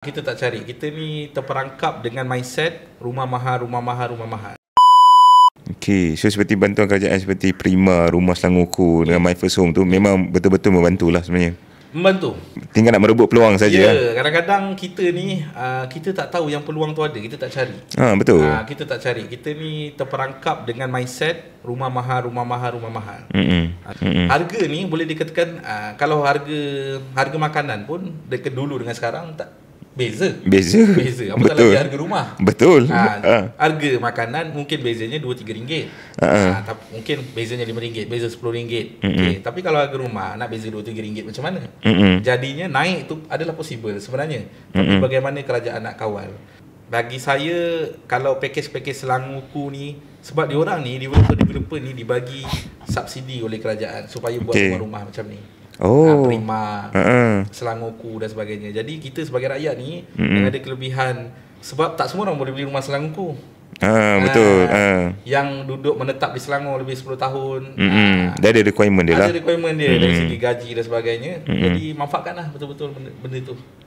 Kita tak cari. Kita ni terperangkap dengan mindset rumah mahal, rumah mahal, rumah mahal. Okey, so seperti bantuan kerajaan seperti Prima, Rumah Selangorku dengan My First Home tu memang betul-betul membantulah sebenarnya. Membantu. Tinggal nak merebut peluang saja. Ya, kadang-kadang kita ni kita tak tahu yang peluang tu ada, kita tak cari. Betul. Kita tak cari. Kita ni terperangkap dengan mindset rumah mahal, rumah mahal, rumah mahal. Harga ni boleh dikatakan kalau harga makanan pun dekat dulu dengan sekarang tak Beza. Apatah lagi harga rumah. Betul. Harga makanan mungkin bezanya RM2-3. Mungkin bezanya RM5, beza RM10. Okay. Tapi kalau harga rumah nak beza RM2-3 macam mana? Jadinya naik tu adalah possible sebenarnya. Tapi bagaimana kerajaan nak kawal? Bagi saya, kalau pakej-pakej Selangorku ni, sebab diorang ni, developer ni dibagi subsidi oleh kerajaan supaya buat rumah-rumah macam ni. Prima, Selangorku dan sebagainya. Jadi kita sebagai rakyat ni yang ada kelebihan, sebab tak semua orang boleh beli rumah Selangorku. Betul. Yang duduk menetap di Selangor lebih 10 tahun. Dia ada requirement dia lah. Ada requirement dia dari segi gaji dan sebagainya. Jadi manfaatkanlah betul-betul benda tu.